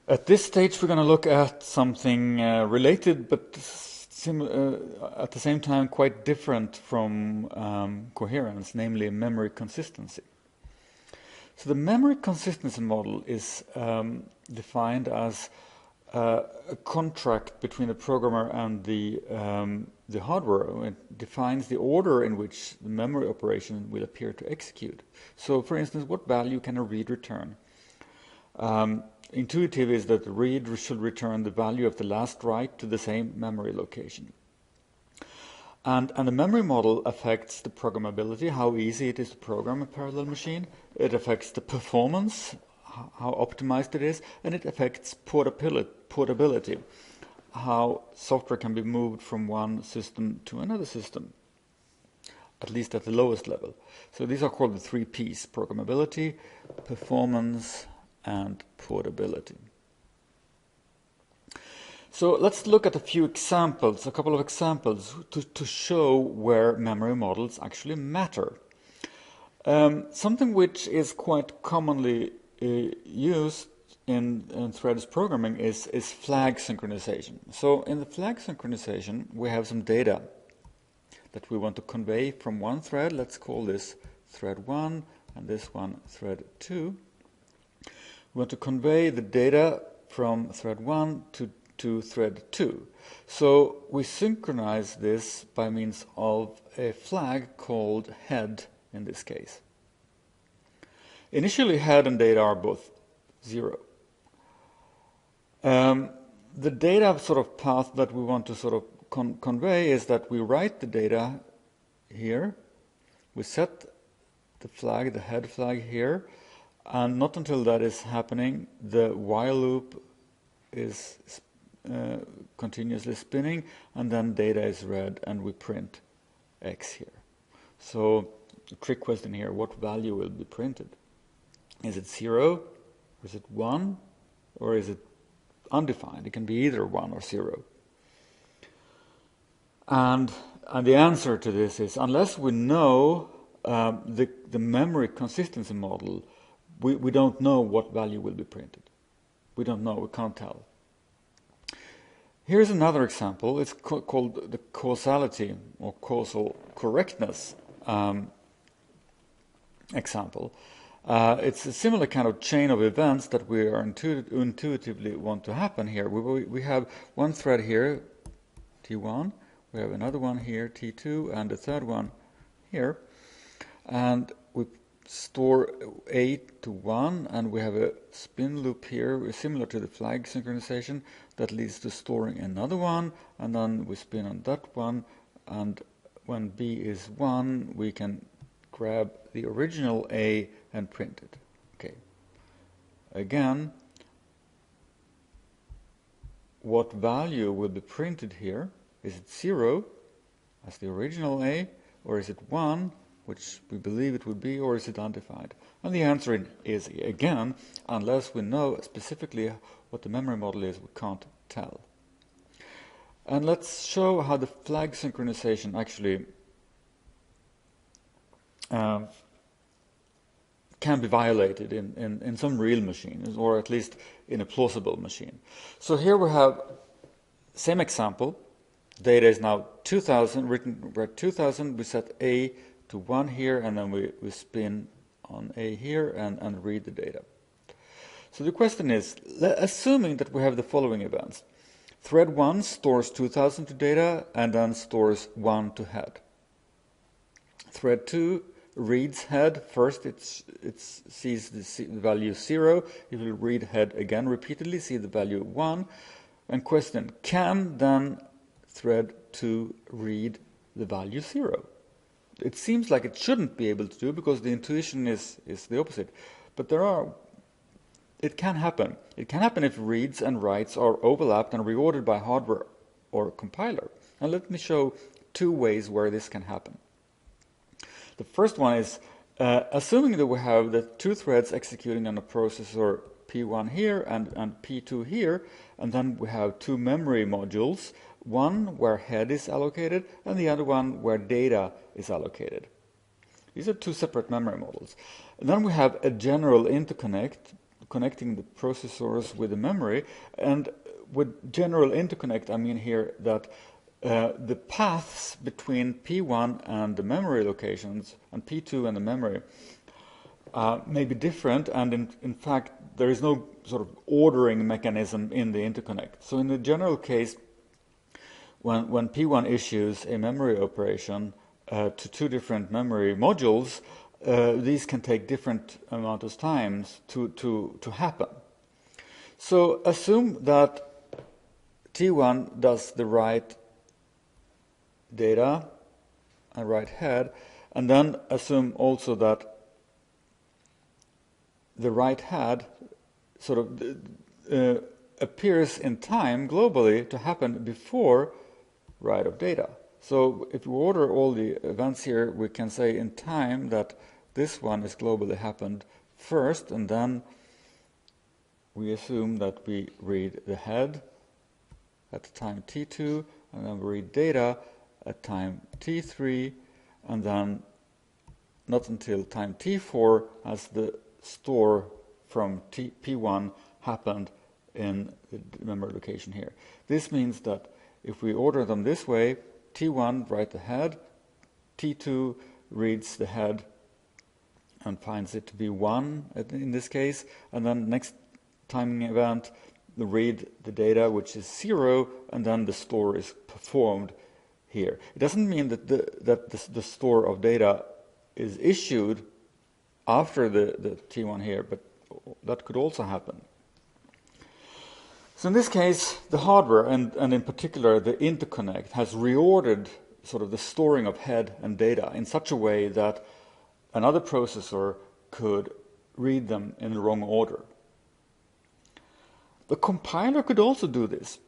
At this stage, we're going to look at something related, but at the same time quite different from coherence, namely memory consistency. So the memory consistency model is defined as a contract between the programmer and the hardware. It defines the order in which the memory operation will appear to execute. So, for instance, what value can a read return? Intuitive is that the read should return the value of the last write to the same memory location. And the memory model affects the programmability, how easy it is to program a parallel machine. It affects the performance, how optimized it is, and it affects portability, how software can be moved from one system to another system, at least at the lowest level. So these are called the 3 Ps: programmability, performance, and portability. So let's look at a few examples, a couple of examples to show where memory models actually matter. Something which is quite commonly used in threads programming is flag synchronization. So in the flag synchronization, we have some data that we want to convey from one thread. Let's call this thread 1 and this one thread 2. We want to convey the data from thread 1 to thread 2. So we synchronize this by means of a flag called head in this case. Initially, head and data are both 0. The data sort of path that we want to sort of convey is that we write the data here, we set the flag, the head flag here, and not until that is happening, the while loop is continuously spinning, and then data is read, and we print X here. So the trick question here, what value will be printed? Is it 0, is it 1, or is it undefined? It can be either 1 or 0. And the answer to this is, unless we know the memory consistency model, we don't know what value will be printed. We don't know, we can't tell. Here's another example. It's called the causality or causal correctness example. It's a similar kind of chain of events that we are intuitively want to happen here. We have one thread here, T1, we have another one here, T2, and a third one here. And we store A to 1, and we have a spin loop here, similar to the flag synchronization, that leads to storing another one, and then we spin on that one, and when B is 1, we can grab the original A and print it. Okay. Again, what value will be printed here? Is it 0 as the original A, or is it 1, which we believe it would be, or is it undefined? And the answer is, again, unless we know specifically what the memory model is, we can't tell. And let's show how the flag synchronization actually can be violated in some real machines, or at least in a plausible machine. So here we have same example. Data is now 2000, read 2000, we set A to 1 here, and then we spin on A here and read the data. So the question is, assuming that we have the following events. Thread 1 stores 2000 to data and then stores 1 to head. Thread 2 reads head. First it sees the value 0. It will read head again repeatedly, see the value 1. And question, can then thread 2 read the value 0? It seems like it shouldn't be able to do, because the intuition is the opposite. But it can happen. It can happen if reads and writes are overlapped and reordered by hardware or compiler. And let me show 2 ways where this can happen. The first one is, assuming that we have the 2 threads executing on a processor P1 here and P2 here, and then we have 2 memory modules, one where head is allocated and the other one where data is allocated. These are 2 separate memory models. And then we have a general interconnect connecting the processors with the memory. And with general interconnect, I mean here that the paths between P1 and the memory locations and P2 and the memory may be different, and in fact there is no sort of ordering mechanism in the interconnect. So in the general case, when P1 issues a memory operation to two different memory modules, these can take different amount of times to happen. So assume that T1 does the write data and write head, and then assume also that the write head sort of appears in time globally to happen before write of data. So if we order all the events here, we can say in time that this one is globally happened first, and then we assume that we read the head at the time T2, and then we read data at time T3, and then not until time T4 has the store from P1 happened in the memory location here. This means that if we order them this way, T1 write the head, T2 reads the head and finds it to be 1 in this case, and then next timing event read the data, which is 0, and then the store is performed here. It doesn't mean that the store of data is issued after the T1 here, but that could also happen. So in this case, the hardware, and in particular the interconnect, has reordered sort of the storing of head and data in such a way that another processor could read them in the wrong order. The compiler could also do this,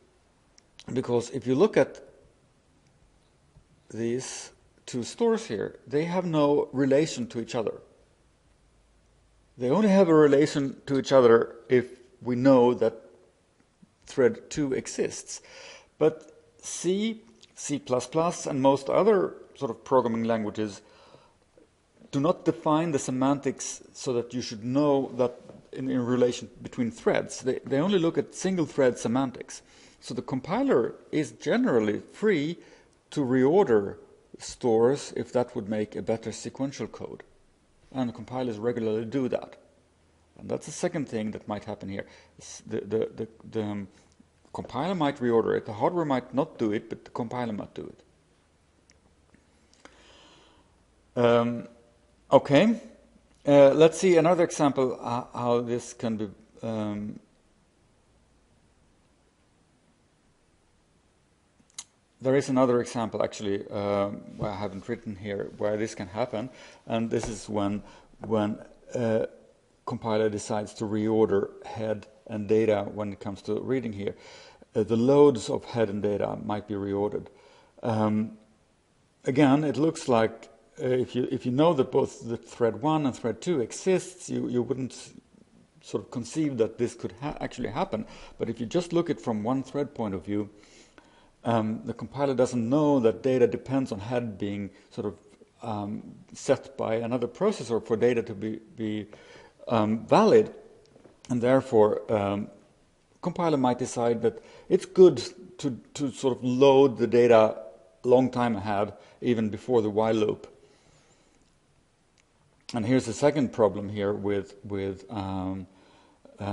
because if you look at these two stores here, they have no relation to each other. They only have a relation to each other if we know that thread 2 exists. But C, C++, and most other sort of programming languages do not define the semantics so that you should know that in relation between threads. They only look at single thread semantics. So the compiler is generally free to reorder stores if that would make a better sequential code. And compilers regularly do that. And that's the second thing that might happen here. The compiler might reorder it, the hardware might not do it, but the compiler might do it. Okay, let's see another example how this can be. There is another example actually where I haven't written here where this can happen, and this is when compiler decides to reorder head and data when it comes to reading here. The loads of head and data might be reordered. Again, it looks like if you know that both the thread 1 and thread 2 exists, you wouldn't sort of conceive that this could actually happen. But if you just look at it from one thread point of view, the compiler doesn't know that data depends on head being sort of set by another processor for data to be valid, and therefore compiler might decide that it's good to sort of load the data a long time ahead, even before the while loop. And here's the second problem here with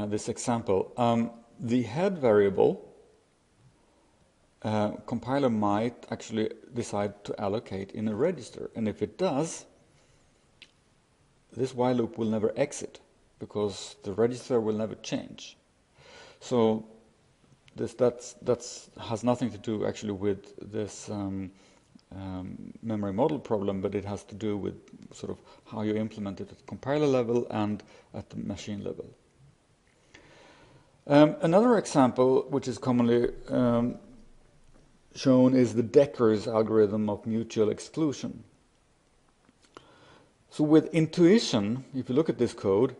this example. The head variable, compiler might actually decide to allocate in a register, and if it does, this while loop will never exit because the register will never change. So that has nothing to do actually with this memory model problem, but it has to do with sort of how you implement it at the compiler level and at the machine level. Another example, which is commonly shown, is the Decker's algorithm of mutual exclusion. So with intuition, if you look at this code,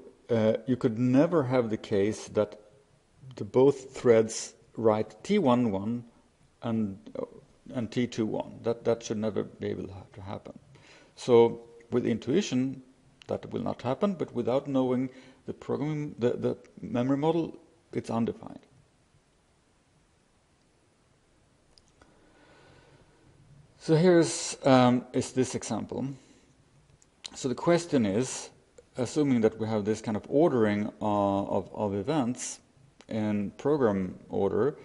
you could never have the case that both threads write T11 and T21. That should never be able to happen. So with intuition, that will not happen, but without knowing the programming, the memory model, it's undefined. So here's is this example. So the question is, assuming that we have this kind of ordering of events in program order,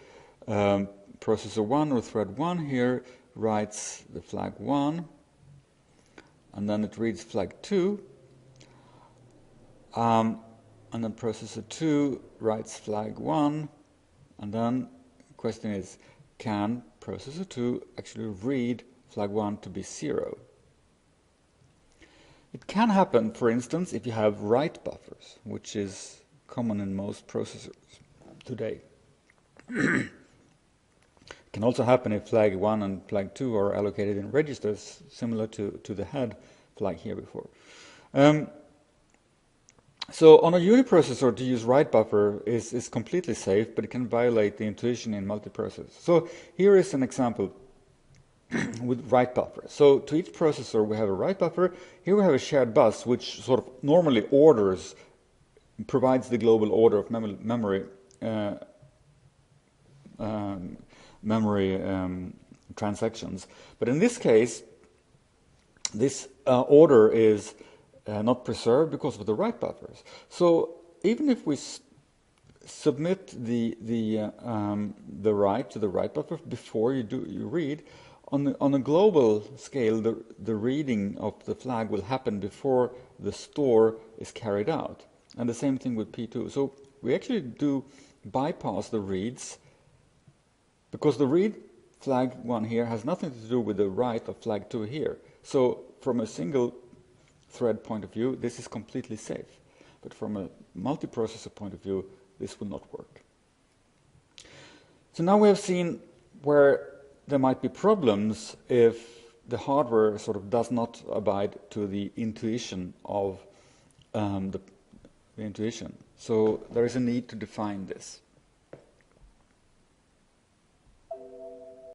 processor 1 or thread 1 here writes the flag 1, and then it reads flag 2, and then processor 2 writes flag 1, and then the question is, can processor 2 actually read flag 1 to be 0? It can happen, for instance, if you have write buffers, which is common in most processors today. It can also happen if flag 1 and flag 2 are allocated in registers, similar to the head flag here before. So on a uniprocessor, to use write buffer is completely safe, but it can violate the intuition in multiprocessors. So here is an example with write buffer. So to each processor we have a write buffer. Here we have a shared bus which sort of normally provides the global order of memory transactions. But in this case, this order is not preserved because of the write buffers. So even if we submit the write to the write buffer before you read, on a global scale, the reading of the flag will happen before the store is carried out. And the same thing with P2. So we actually do bypass the reads, because the read flag 1 here has nothing to do with the write of flag 2 here. So from a single thread point of view, this is completely safe. But from a multiprocessor point of view, this will not work. So now we have seen where there might be problems if the hardware sort of does not abide to the intuition of the intuition. So there is a need to define this.